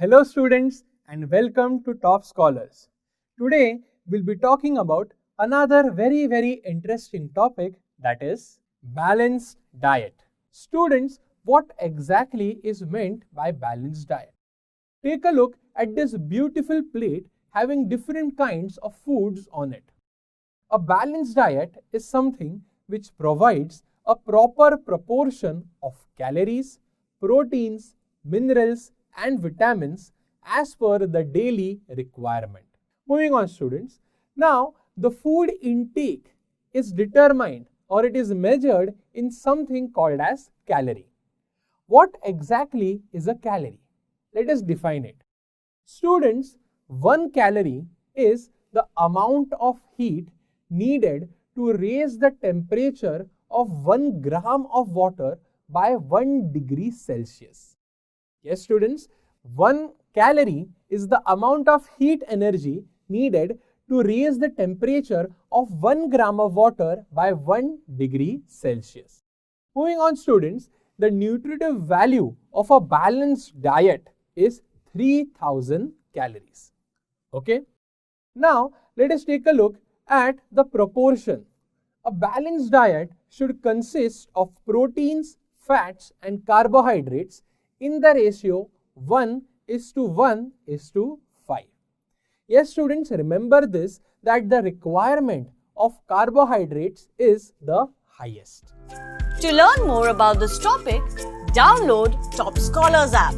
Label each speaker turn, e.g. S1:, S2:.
S1: Hello students and welcome to Toppscholars. Today we'll be talking about another very interesting topic, that is balanced diet. Students, what exactly is meant by balanced diet? Take a look at this beautiful plate having different kinds of foods on it. A balanced diet is something which provides a proper proportion of calories, proteins, minerals and vitamins as per the daily requirement. Moving on students, now the food intake is determined or it is measured in something called as calorie. What exactly is a calorie? Let us define it. Students, 1 calorie is the amount of heat needed to raise the temperature of 1 gram of water by 1 degree Celsius. Yes students, 1 calorie is the amount of heat energy needed to raise the temperature of 1 gram of water by 1 degree Celsius. Moving on students, the nutritive value of a balanced diet is 3000 calories. Okay. Now let us take a look at the proportion. A balanced diet should consist of proteins, fats and carbohydrates in the ratio 1:1:5. Yes students, remember this, that the requirement of carbohydrates is the highest.
S2: To learn more about this topic, download Toppscholars app.